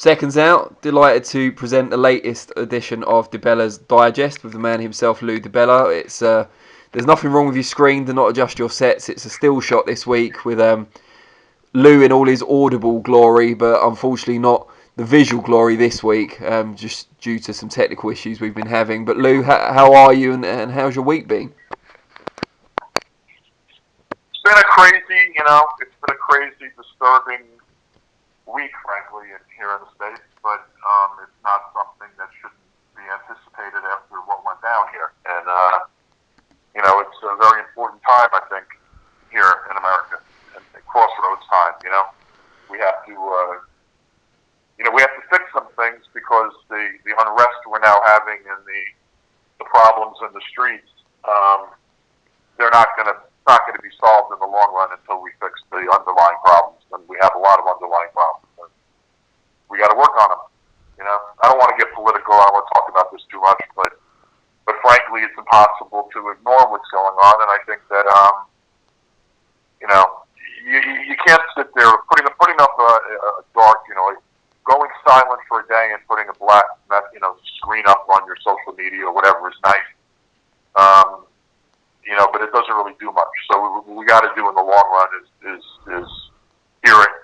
Seconds out, delighted to present the latest edition of DiBella's Digest with the man himself, Lou DiBella. It's there's nothing wrong with your screen, do not adjust your sets. It's a still shot this week with Lou in all his audible glory, but unfortunately not the visual glory this week, just due to some technical issues we've been having. But Lou, how are you and how's your week been? It's been a crazy, it's been a crazy, disturbing week, frankly, here in the States, but it's not something that shouldn't be anticipated after what went down here. And, it's a very important time, I think, here in America, and crossroads time, We have to, we have to fix some things because the unrest we're now having and the problems in the streets, they're not going to be solved in the long run until we fix the underlying problems, and we have a lot of underlying problems. And we got to work on them. I don't want to get political. I don't want to talk about this too much, but frankly, it's impossible to ignore what's going on. And I think that you can't sit there putting up a dark, going silent for a day and putting a black, screen up on your social media or whatever is nice. But it doesn't really do much. So what we got to do in the long run is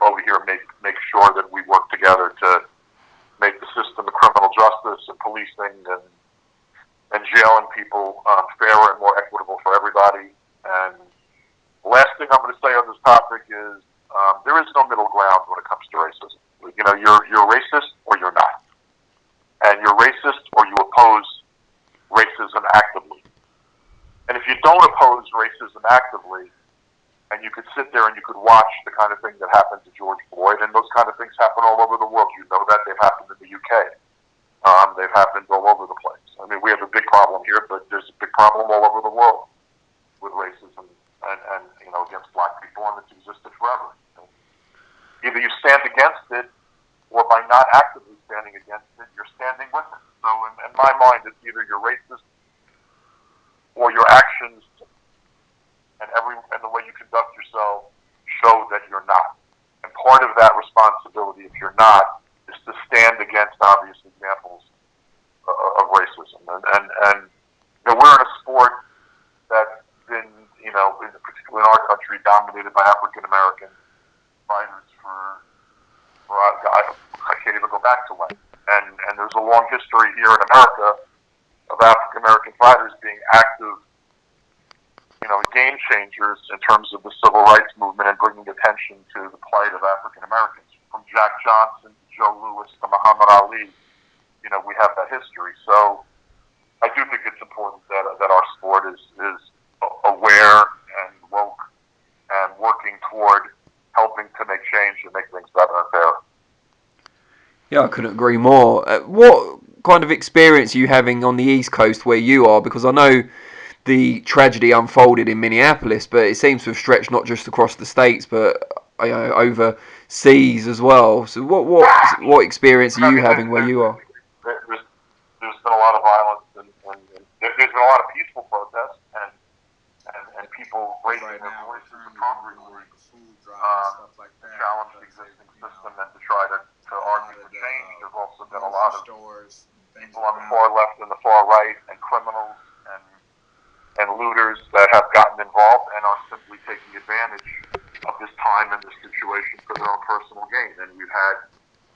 over here make sure that we work together to make the system of criminal justice and policing and jailing people fairer and more equitable for everybody. And the last thing I'm going to say on this topic is there is no middle ground when it comes to racism. You're racist or you're not, and you're racist or you oppose racism actively. And if you don't oppose racism actively, and you could sit there and you could watch the kind of thing that happened to George Floyd, and those kind of things happen all over the world. You know that they've happened in the UK. They've happened all over the place. I mean, we have a big problem here, but there's a big problem all over the world with racism and against black people, and it's existed forever. Either you stand against it, or by not actively standing against it, you're standing with it. So in my mind, it's either you're racist or your actions and the way you conduct yourself show that you're not. And part of that responsibility, if you're not, is to stand against obvious examples of racism. And we're in a sport that's been, particularly in our country, dominated by African American fighters I can't even go back to when. And there's a long history here in America of African American fighters being active, game changers in terms of the civil rights movement and bringing attention to the plight of African Americans. From Jack Johnson to Joe Louis to Muhammad Ali, we have that history. So I do think it's important that our sport is aware and woke and working toward helping to make change and make things better and fairer. Yeah, I couldn't agree more. What kind of experience are you having on the East Coast where you are? Because I know the tragedy unfolded in Minneapolis, but it seems to have stretched not just across the states, but overseas as well. So what experience are you having where you are? There's been a lot of violence, and there's been a lot of peaceful protests, and people raising their voices appropriately to challenge the existing system and to try to argue for change. There's also been a lot of people on the far left and the far right, and criminals and looters that have gotten involved and are simply taking advantage of this time and this situation for their own personal gain. And we've had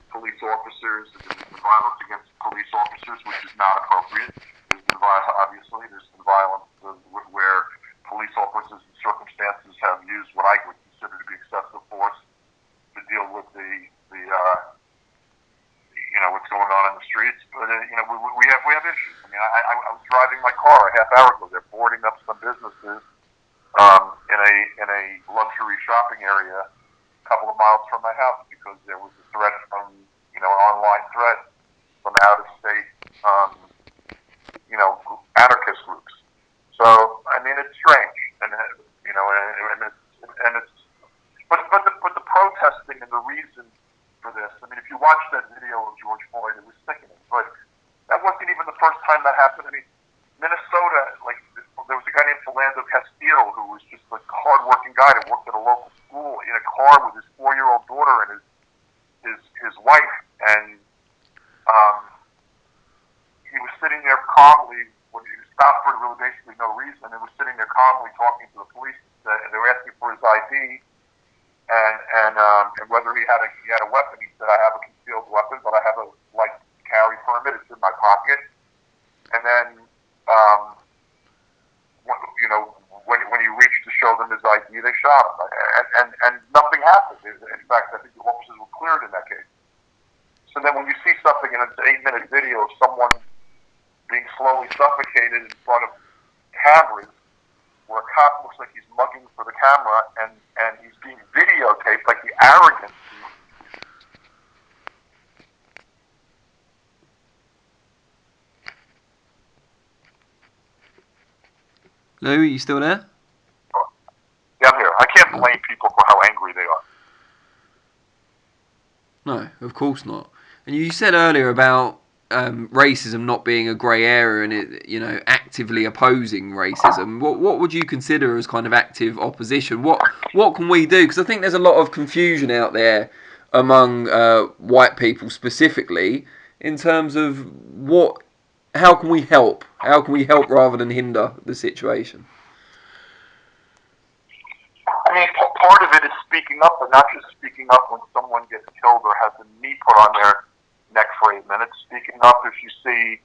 police officers, there's been violence against police officers, which is not appropriate. There's been violence where police officers in circumstances have used what I would consider to be excessive force to deal with what's going on in the streets. But we have issues. I mean, I was driving my car a half hour ago. They're boarding up some businesses in a luxury shopping area a couple of miles from my house because there was a threat from an online threat from out of state anarchist groups. So I mean, it's strange, and but the protesting and the reason for this. I mean, if you watch that video of George Floyd, it was sickening. But that wasn't even the first time that happened. I mean, Minnesota, there was a guy named Philando Castile who was just a hard-working guy that worked at a local school in a car with his 4-year-old daughter and his wife, and he was sitting there calmly when he stopped for really basically no reason, and was sitting there calmly talking to the police. And they were asking for his ID and whether he had a weapon. He said, "I have a concealed weapon, but I have a light carry permit. It's in my pocket." And then, when he reached to show them his ID, they shot him, and nothing happened. In fact, I think the officers were cleared in that case. So then, when you see something in an 8-minute video of someone being slowly suffocated in front of cameras, where a cop looks like he's mugging for the camera, and he's being videotaped, like the arrogance. Lou, are you still there? Yeah, I'm here. I can't blame people for how angry they are. No, of course not. And you said earlier about racism not being a grey area and it, actively opposing racism. What would you consider as kind of active opposition? What can we do? Because I think there's a lot of confusion out there among white people specifically in terms of how can we help? How can we help rather than hinder the situation? I mean, part of it is speaking up, but not just speaking up when someone gets killed or has a knee put on their neck for 8 minutes. Speaking up if you see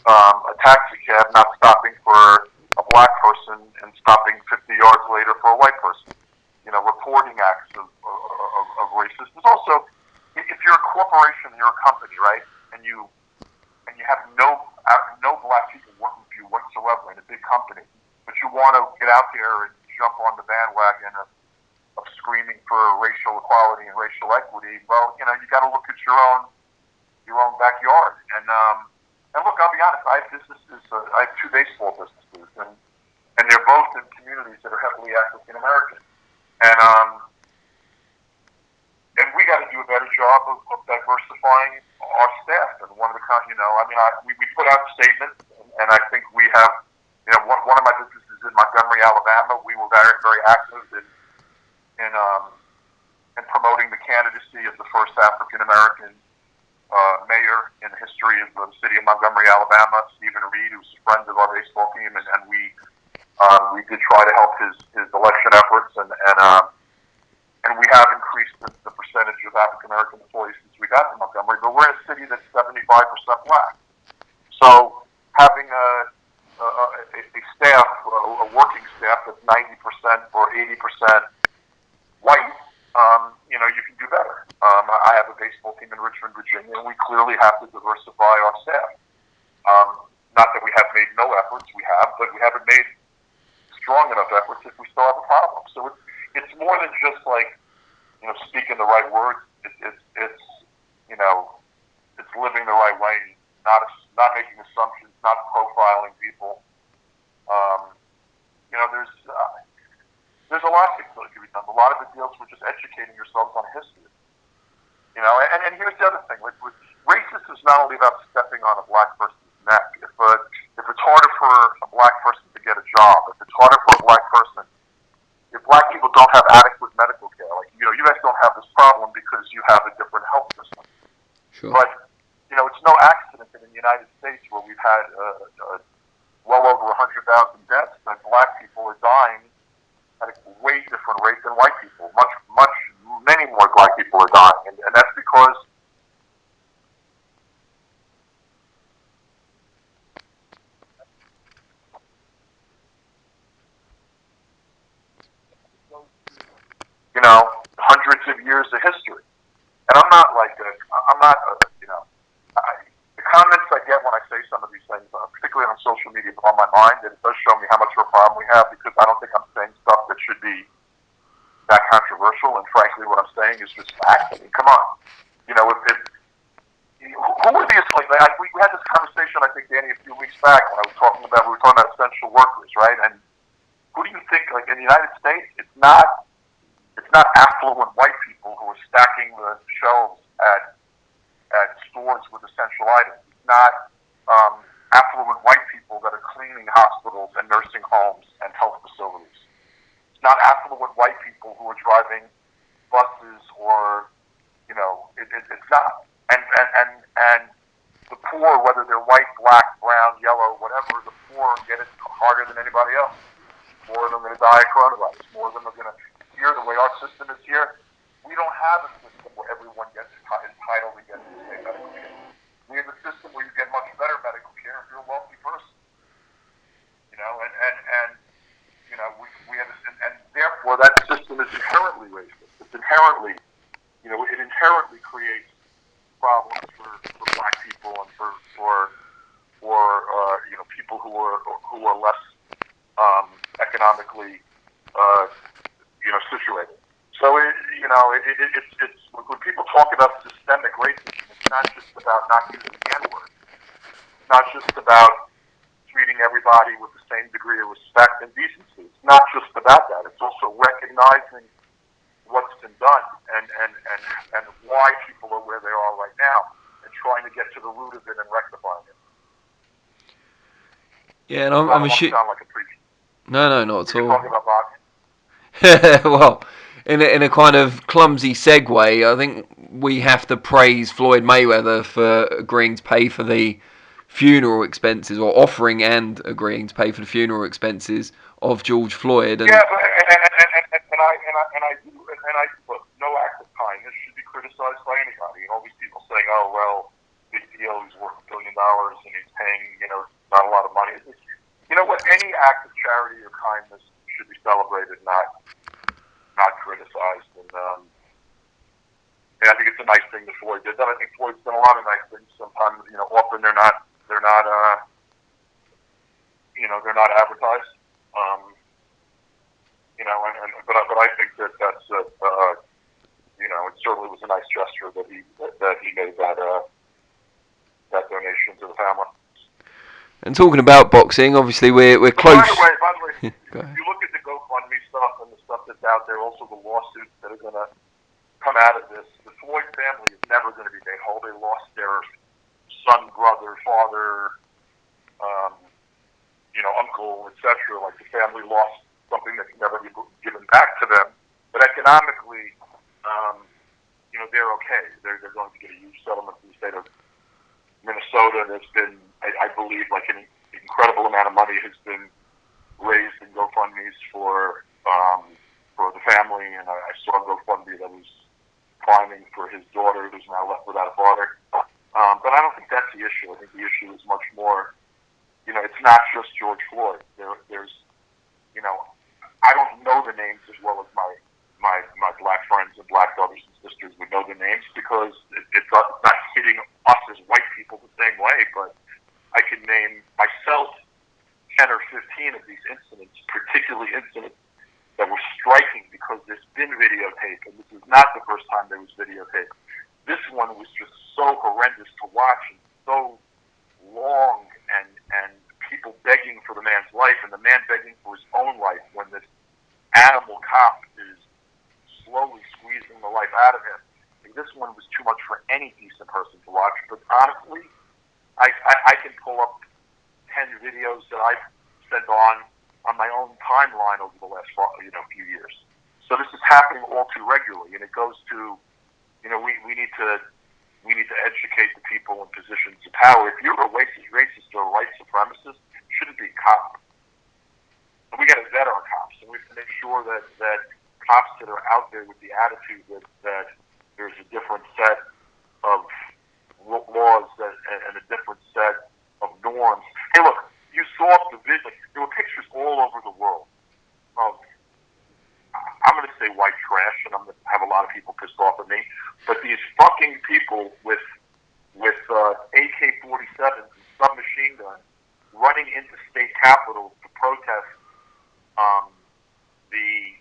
a taxi cab not stopping for a black person and stopping 50 yards later for a white person. Reporting acts of racism. There's also, if you're a corporation, you're a company, right? And you have no black people working for you whatsoever in a big company, but you want to get out there and jump on the bandwagon of screaming for racial equality and racial equity. Well, you got to look at your own backyard. And look, I'll be honest. I have 2 baseball businesses, and they're both in communities that are heavily African American. And we got to do a better job of diversifying our staff. And one of the, we put out statements, and I think we have, one of my businesses in Montgomery, Alabama. We were very, very active in promoting the candidacy of the first African American mayor in the history of the city of Montgomery, Alabama, Stephen Reed, who's a friend of our baseball team, and we did try to help his election efforts, and we have increased the percentage of African American employees since we got to Montgomery. But we're in a city that's 75% black, so having a staff, a working staff that's 90% or 80% white, you can do better. I have a baseball team in Richmond, Virginia, and we clearly have to diversify our staff. Not that we have made no efforts, we have, but we haven't made strong enough efforts if we still have a problem. So it's more than just like, speaking the right words. It's living the right way, not making assumptions, not profiling people. There's a lot that can be done. A lot of it deals with just educating yourselves on history. And here's the other thing: with racism is not only about stepping on a black person's neck. If it's harder for a black person to get a job, if it's harder for a black person, if black people don't have adequate medical care, like you guys don't have this problem because you have a different health system. Sure. But it's no accident that in the United States, where we've had well over 100,000 deaths, that black people are dying at a way different rate than white people. Many more black people are dying, and that's because hundreds of years of history. And I'm not the comments I get when I say some of these things, particularly on social media, blow my mind, and it does show me how much of a problem we have, because I don't think I'm saying stuff that should be that controversial, and frankly, what I'm saying is just facts. I mean, come on. Who are these, we had this conversation, I think, Danny, a few weeks back when we were talking about essential workers, right? And who do you think, in the United States, it's not affluent white people who are stacking the shelves at stores with essential items. It's not affluent white people that are cleaning hospitals and nursing homes and health facilities. It's not affluent white people who are driving buses or, it's not. and the poor, whether they're white, black, brown, yellow, whatever, the poor get it harder than anybody else. More of them are going to die of coronavirus. More of them are going to. Here, the way our system is here, we don't have a system where everyone gets entitled to get the same medical care. We have a system where you get much better medical care if you're a wealthy person. You know, and you know, we have, and therefore that system is inherently racist. It's inherently, you know, it inherently creates problems for black people and for you know, people who are less economically you know, situated. So it's when people talk about systemic racism, it's not just about not using the N-word. It's not just about treating everybody with the same degree of respect and decency. It's not just about that. It's also recognizing what's been done and why people are where they are right now, and trying to get to the root of it and rectifying it. Yeah, and I'm sound like a preacher. No, not at all. Talking about boxing. Well, in a kind of clumsy segue, I think we have to praise Floyd Mayweather for agreeing to pay for the funeral expenses, or offering and agreeing to pay for the funeral expenses of George Floyd. And yeah, and I look, no act of kindness should be criticized by anybody. And all these people saying, "Oh well, big deal, he's worth $1 billion and he's paying, you know, not a lot of money." You know what? Any act of charity or kindness should be celebrated, not criticized. And I think it's a nice thing that Floyd did that. I think Floyd's done a lot of nice things. Sometimes, you know, often they're not you know, they're not advertised. You know, but I think that's you know, it certainly was a nice gesture that he made that donation to the family. And talking about boxing, obviously we're close. By the way, if you look at the GoFundMe stuff and the stuff that's out there, also the lawsuits that are going to come out of this, the Floyd family is never going to be made whole. They lost their son, brother, father, you know, uncle, etc. Like, the family lost something that can never be given back to them. But economically, you know, they're okay. They're going to get a huge settlement from the state of Minnesota. There's been, I believe, like an incredible amount of money has been raised in GoFundMes for the family, and I saw a GoFundMe that was climbing for his daughter, who's now left without a father. But I don't think that's the issue. I think the issue is much more, you know, it's not just George Floyd. There's, you know, I don't know the names as well as my black friends and black brothers and sisters would know the names, because it's not hitting us as white people the same way. But I can name myself 10 or 15 of these incidents, particularly incidents that were striking because there's been videotape, and this is not the first time there was videotape. This one was just so horrendous to watch, and so long, and people begging for the man's life, and the man begging for his own life when this animal cop is slowly squeezing the life out of him. And this one was too much for any decent person to watch. But honestly, I can pull up 10 videos that I've sent on my own timeline over the last few years. So this is happening all too regularly, and it goes to, you know, we need to educate the people in positions of power. If you're a racist or a white supremacist, you shouldn't be a cop. And we got to vet our cops, and we have to make sure that cops that are out there with the attitude that there's a different set of laws and a different set of norms. Hey, look, you saw the vision. There were pictures all over the world of, I'm going to say white trash, and I'm going to have a lot of people pissed off at me, but these fucking people with AK-47s and submachine guns running into state capitals to protest the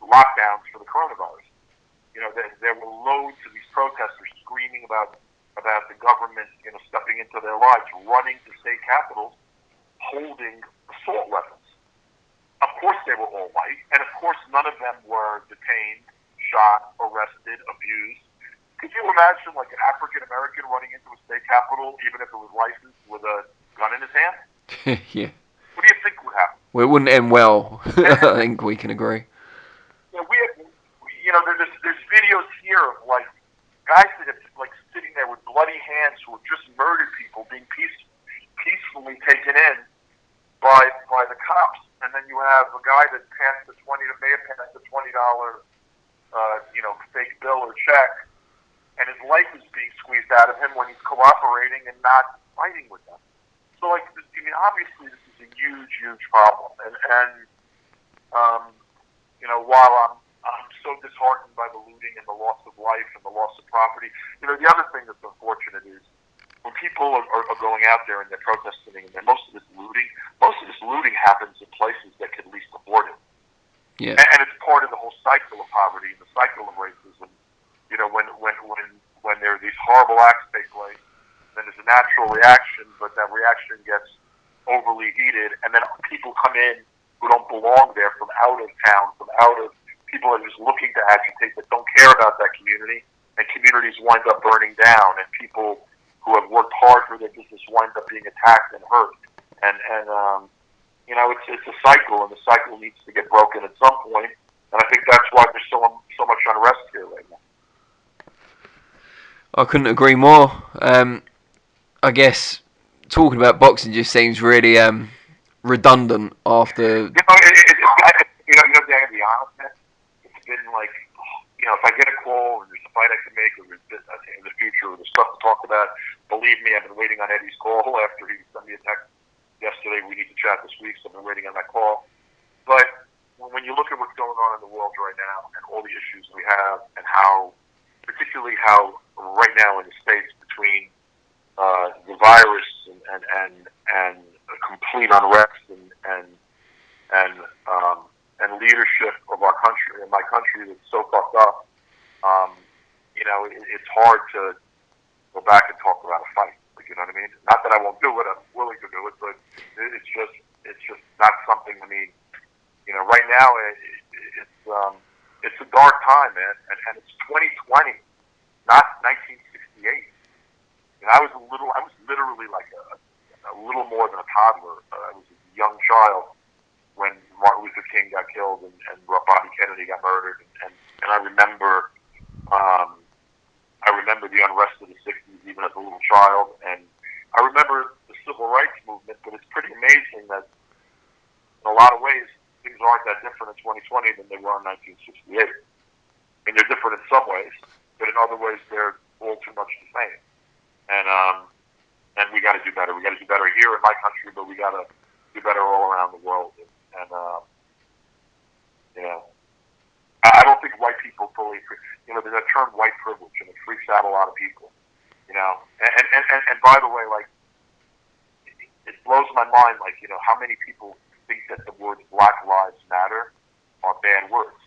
lockdowns for the coronavirus. You know, there were loads of these protesters screaming about the government, you know, stepping into their lives, running to state capitals, holding assault weapons. Of course they were all white, and of course none of them were detained, shot, arrested, abused. Could you imagine, like, an African American running into a state capitol, even if it was licensed, with a gun in his hand? Yeah. What do you think would happen? Well, it wouldn't end well. I think we can agree. You know, there's videos here of, like, guys that bloody hands who have just murdered people being peacefully taken in by the cops, and then you have a guy that may have passed the $20 fake bill or check, and his life is being squeezed out of him when he's cooperating and not fighting with them. So, obviously this is a huge, huge problem, and while I'm so disheartened by the looting and the loss of life and the loss of property, the other thing that's unfortunate is when people are going out there and they're protesting, and most of this looting happens in places that could least afford it. Yeah. And it's part of the whole cycle of poverty and the cycle of racism. When there are these horrible acts take place, then there's a natural reaction, but that reaction gets overly heated, and then people come in who don't belong there from out of town, people are just looking to agitate that don't care about that community, and communities wind up burning down, and people who have worked hard for their business wind up being attacked and hurt. And it's a cycle, and the cycle needs to get broken at some point, and I think that's why there's so much unrest here right now. I couldn't agree more. I guess talking about boxing just seems really redundant after. To be honest, man, it's been like, if I get a call and there's a fight I can make, or there's in the future, or there's stuff to talk about, believe me, I've been waiting on Eddie's call after he sent me a text yesterday. We need to chat this week, so I've been waiting on that call. But when you look at what's going on in the world right now and all the issues we have, and particularly how right now in the States between the virus and a complete unrest and leadership of our country and my country that's so fucked up, it's hard to go back and talk about a fight. You know what I mean? Not that I won't do it; I'm willing to do it, but it's just not something. Right now it's a dark time, man, and it's 2020, not 1968. And I was literally like a little more than a toddler. I was a young child when Martin Luther King got killed and Bobby Kennedy got murdered, and I remember the unrest of the '60s even as a little child, and I remember the civil rights movement. But it's pretty amazing that in a lot of ways things aren't that different in 2020 than they were in 1968. I mean, they're different in some ways, but in other ways they're all too much the same. And we got to do better. We got to do better here in my country, but we got to do better all around the world. And I don't think white people fully, there's that term white privilege, and it freaks out a lot of people. And by the way, like, it blows my mind, like, how many people think that the words Black Lives Matter are bad words.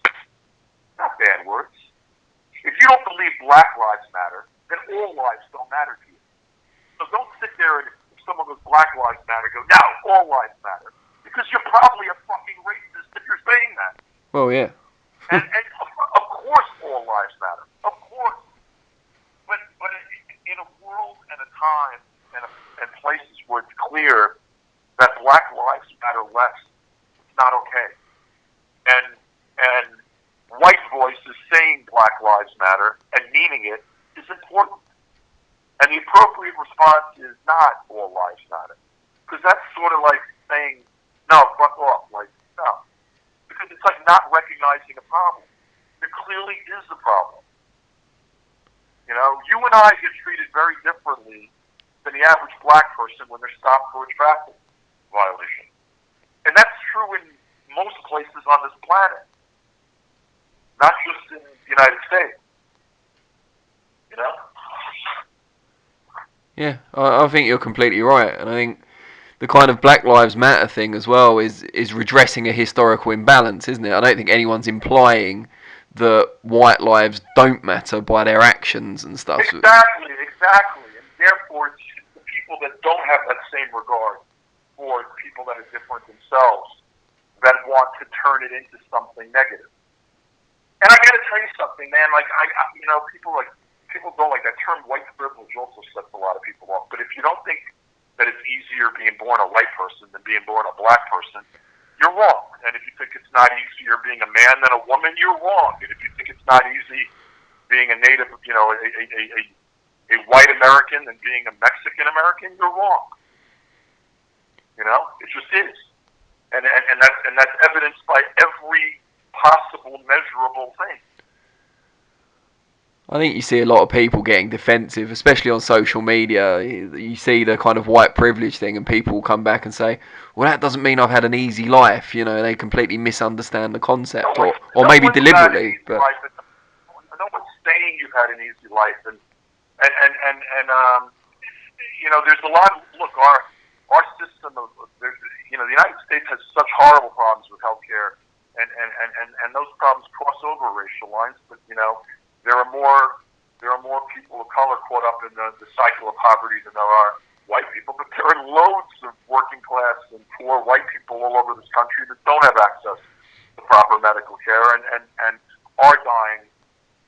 Not bad words. If you don't believe Black Lives Matter, then all lives don't matter to you. So don't sit there and if someone goes Black Lives Matter, go, no, all lives matter. Because you're probably a fucking racist if you're saying that. Well, yeah. and of course all lives matter. Of course. But in a world and a time and places where it's clear that Black lives matter less, it's not okay. And white voices saying Black lives matter and meaning it is important. And the appropriate response is not all lives matter. Because that's sort of like saying, no, fuck off. Like, no. Because it's like not recognizing a problem. There clearly is a problem. You and I get treated very differently than the average black person when they're stopped for a traffic violation. And that's true in most places on this planet. Not just in the United States. Yeah, I think you're completely right, and I think the kind of Black Lives Matter thing as well is redressing a historical imbalance, isn't it? I don't think anyone's implying that white lives don't matter by their actions and stuff. Exactly, and therefore it's the people that don't have that same regard for people that are different themselves that want to turn it into something negative. And I got to tell you something, man. Like people don't like that term. White privilege also sets a lot of people off. But if you don't think that it's easier being born a white person than being born a black person, you're wrong. And if you think it's not easier being a man than a woman, you're wrong. And if you think it's not easy being a native, a a white American than being a Mexican American, you're wrong. It just is. And that's evidenced by every possible measurable thing. I think you see a lot of people getting defensive, especially on social media. You see the kind of white privilege thing, and people come back and say, well, that doesn't mean I've had an easy life. They completely misunderstand the concept, or maybe deliberately. But no one's saying you've had an easy life. And there's a lot of, look, our system of, the United States has such horrible problems with healthcare, and those problems cross over racial lines, but, there are more people of color caught up in the cycle of poverty than there are white people, but there are loads of working class and poor white people all over this country that don't have access to proper medical care and are dying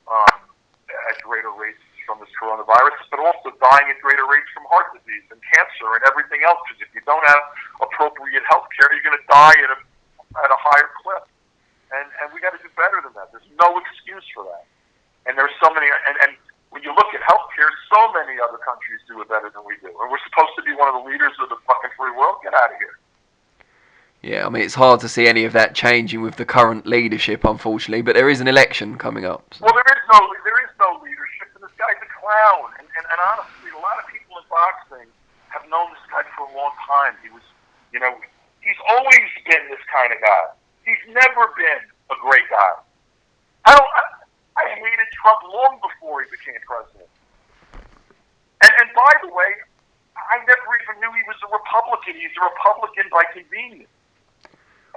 at greater rates from this coronavirus, but also dying at greater rates from heart disease and cancer and everything else, because if you don't have appropriate health care, you're going to die at a higher clip. And we got to do better than that. There's no excuse for that. And there's so many, and when you look at healthcare, so many other countries do it better than we do. And we're supposed to be one of the leaders of the fucking free world. Get out of here. Yeah, I mean, it's hard to see any of that changing with the current leadership, unfortunately. But there is an election coming up. So. Well, there is no leadership, and this guy's a clown. And honestly, a lot of people in boxing have known this guy for a long time. He was, he's always been this kind of guy. He's never been a great guy. I hated Trump long before he became president. And by the way, I never even knew he was a Republican. He's a Republican by convenience.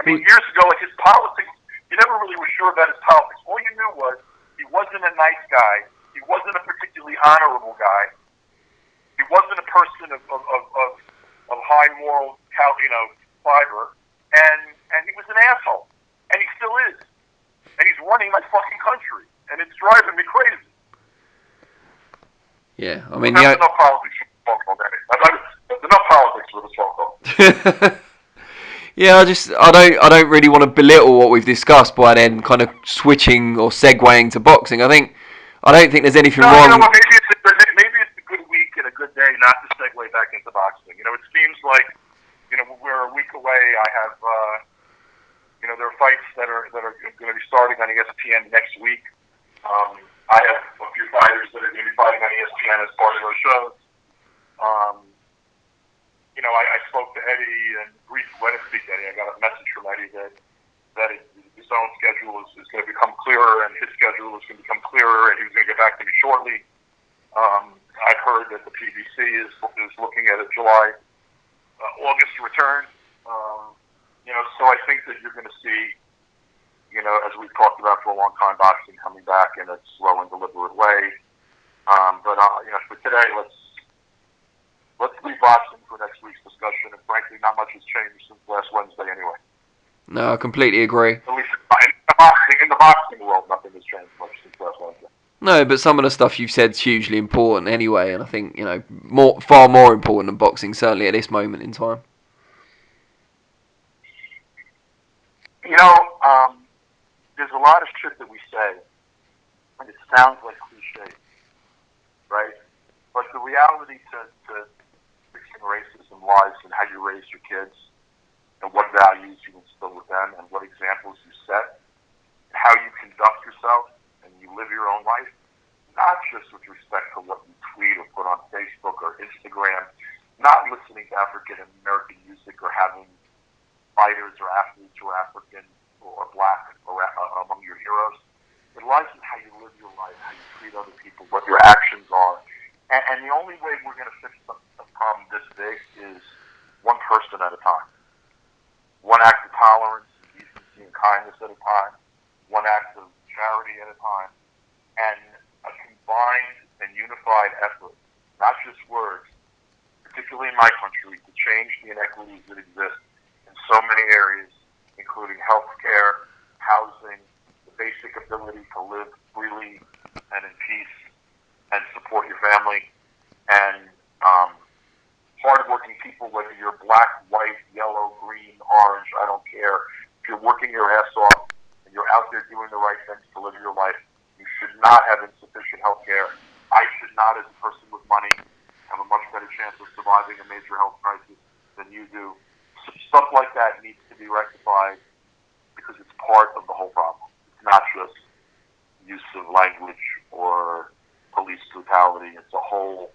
I mean, years ago, like his politics, you never really were sure about his politics. All you knew was he wasn't a nice guy. He wasn't a particularly honorable guy. He wasn't a person of high moral, fiber. And he was an asshole. And he still is. And he's running my fucking country. And it's driving me crazy. Yeah, I mean, there's enough politics for this phone call, Danny. There's enough politics for this phone call. Yeah, I don't really want to belittle what we've discussed by then kind of switching or segueing to boxing. I don't think there's anything wrong. Maybe it's a good week and a good day not to segue back into boxing. It seems like we're a week away. I have there are fights that are going to be starting on ESPN next week. I have a few fighters that are going to be fighting on ESPN as part of those shows. I spoke to Eddie and briefly, when I speak to Eddie, I got a message from Eddie that his own schedule is going to become clearer and his schedule is going to become clearer, and he was going to get back to me shortly. I've heard that the PBC is looking at a July, August return. So I think that you're going to see, as we've talked about for a long time, boxing coming back in a slow and deliberate way. But for today, let's leave boxing for next week's discussion. And frankly, not much has changed since last Wednesday anyway. No, I completely agree. At least in the boxing world, nothing has changed much since last Wednesday. No, but some of the stuff you've said is hugely important anyway, and I think, far more important than boxing, certainly at this moment in time. There's a lot of shit that we say, and it sounds like cliche, right? But the reality to fixing racism lies in how you raise your kids, and what values you instill with them, and what examples you set, and how you conduct yourself, and you live your own life, not just with respect to what you tweet or put on Facebook or Instagram, not listening to African American music or having fighters or athletes who are African or black or among your heroes. It lies in how you live your life, how you treat other people, what your actions are. And the only way we're going to fix a problem this big is one person at a time. One act of tolerance, decency, and kindness at a time. One act of charity at a time. And a combined and unified effort, not just words, particularly in my country, to change the inequities that exist in so many areas, including health care, housing, the basic ability to live freely and in peace and support your family, and hardworking people, whether you're black, white, yellow, green, orange, I don't care. If you're working your ass off and you're out there doing the right things to live your life, you should not have insufficient health care. I should not, as a person with than you do. Stuff like that needs to be rectified because it's part of the whole problem. It's not just use of language or police brutality. It's a whole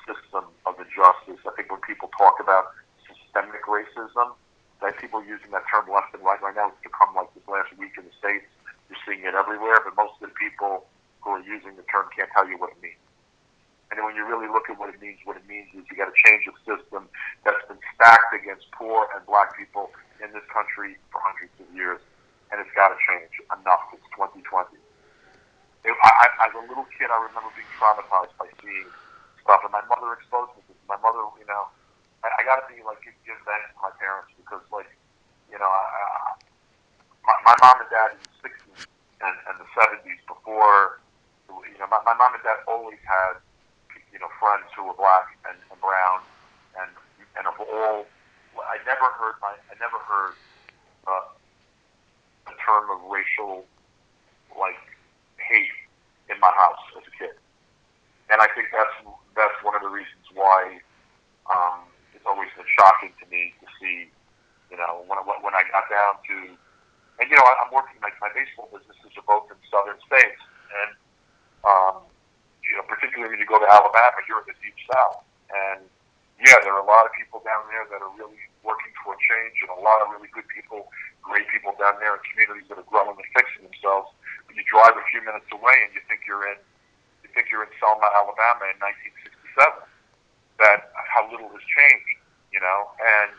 system of injustice. I think when people talk about systemic racism, that people are using that term left and right now. It's become like this last week in the States. You're seeing it everywhere, but most of the people who are using the term can't tell you what it means. And then when you really look at what it means is you got to change a system that's been stacked against poor and black people in this country for hundreds of years. And it's got to change. Enough. It's 2020. As a little kid, I remember being traumatized by seeing stuff. And my mother exposed me to this. My mother, I got to be like, give thanks to my parents because, like, my mom and dad in the 60s and the 70s before, my mom and dad always had, friends who were black and brown and of all, I never heard a term of racial, like, hate in my house as a kid. And I think that's one of the reasons why it's always been shocking to me to see, when I got down to, and I'm working, like, my baseball businesses are both in southern states, and particularly when you go to Alabama, you're in the deep south, and yeah, there are a lot of people down there that are really working toward change, and a lot of really good people, great people down there in communities that are growing and fixing themselves. But you drive a few minutes away, and you think you're in Selma, Alabama in 1967. That how little has changed, and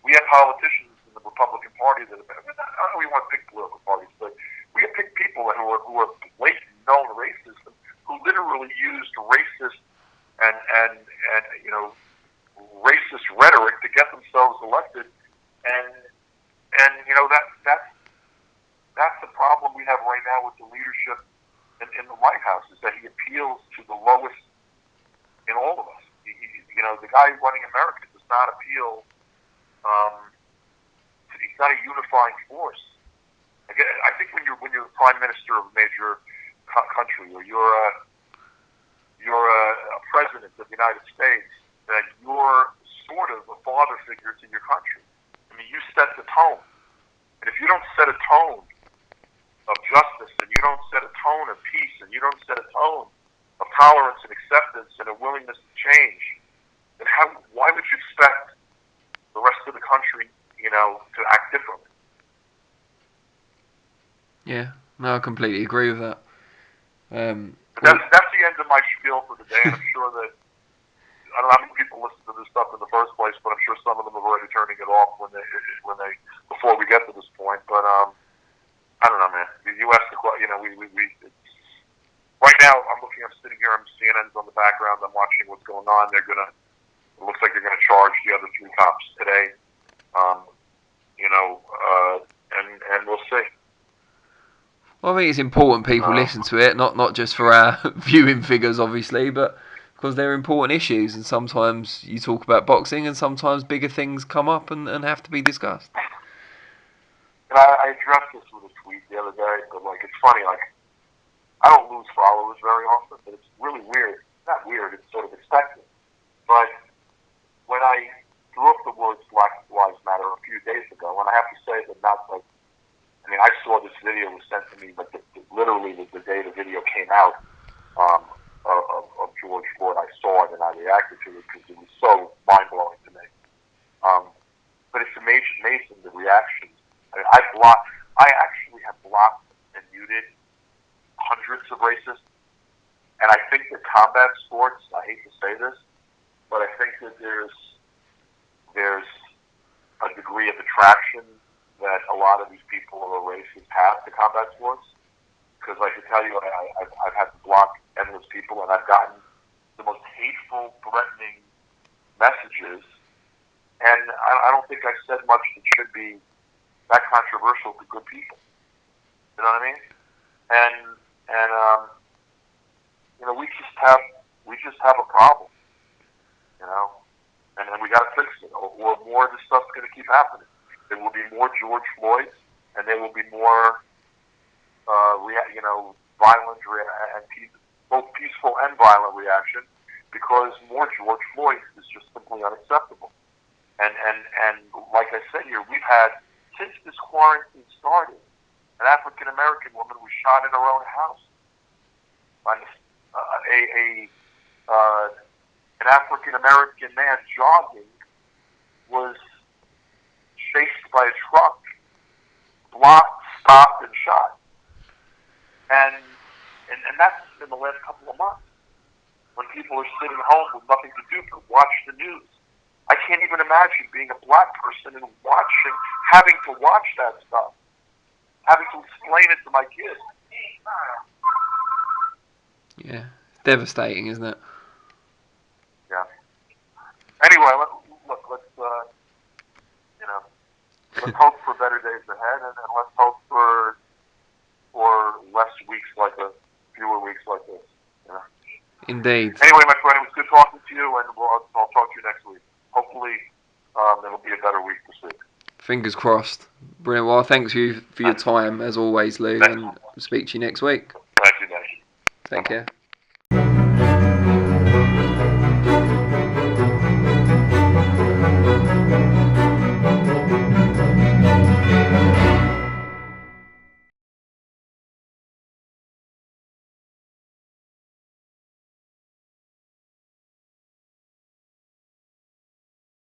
we have politicians in the Republican Party that have been, I don't know we want to pick political parties, but we have picked people who are blatant known racists, who literally used racist and racist rhetoric to get themselves elected, and that's the problem we have right now with the leadership in the White House, is that he appeals to the lowest in all of us. The guy running America does not appeal. He's not a unifying force. Again, I think when you're the prime minister of a major country, or you're a president of the United States, that you're sort of a father figure to your country. I mean, you set the tone, and if you don't set a tone of justice, and you don't set a tone of peace, and you don't set a tone of tolerance and acceptance and a willingness to change, then why would you expect the rest of the country, to act differently? Yeah, no, I completely agree with that. That's the end of my spiel for today, and I'm sure that I don't know how many people listen to this stuff in the first place, but I'm sure some of them are already turning it off when they before we get to this point. But I don't know, man. You asked the question. Right now, I'm sitting here. CNN's on the background. I'm watching what's going on. It looks like they're gonna charge the other 3 cops today. And we'll see. Well, I think it's important people listen to it, not just for our viewing figures, obviously, but because they're important issues, and sometimes you talk about boxing, and sometimes bigger things come up and have to be discussed. And I addressed this with a tweet the other day, but it's funny, I don't lose followers very often, but it's really weird. Not weird, it's sort of expected. But when I threw up the words Black Lives Matter a few days ago, and I have to say that I saw this video was sent to me, literally the day the video came out of George Floyd. I saw it and I reacted to it because it was so mind-blowing to me. But it's amazing the reactions. I actually have blocked and muted hundreds of racists, and I think that combat sports, I hate to say this, but I think that there's a degree of attraction that a lot of these people of a races have to combat sports. Because I can tell you, I've had to block endless people, and I've gotten the most hateful, threatening messages, and I don't think I've said much that should be that controversial to good people. You know what I mean? And we just have a problem, and we got to fix it, or more of this stuff's going to keep happening. There will be more George Floyds, and there will be more, violent and both peaceful and violent reaction, because more George Floyd is just simply unacceptable. And like I said here, we've had, since this quarantine started, an African American woman was shot in her own house. An African American man jogging was chased by a truck, blocked, stopped, and shot. And that's in the last couple of months, when people are sitting home with nothing to do but watch the news. I can't even imagine being a black person and having to watch that stuff, having to explain it to my kids. Yeah, devastating, isn't it? Yeah. Anyway, let's hope for better days ahead, and let's hope for less weeks fewer weeks like this. Yeah. Indeed. Anyway, my friend, it was good talking to you, and I'll talk to you next week. Hopefully, it'll be a better week this week. Fingers crossed. Brilliant. Well, thanks you for your time, as always, Lou, and speak to you next week. Thank you, Nate. Take care.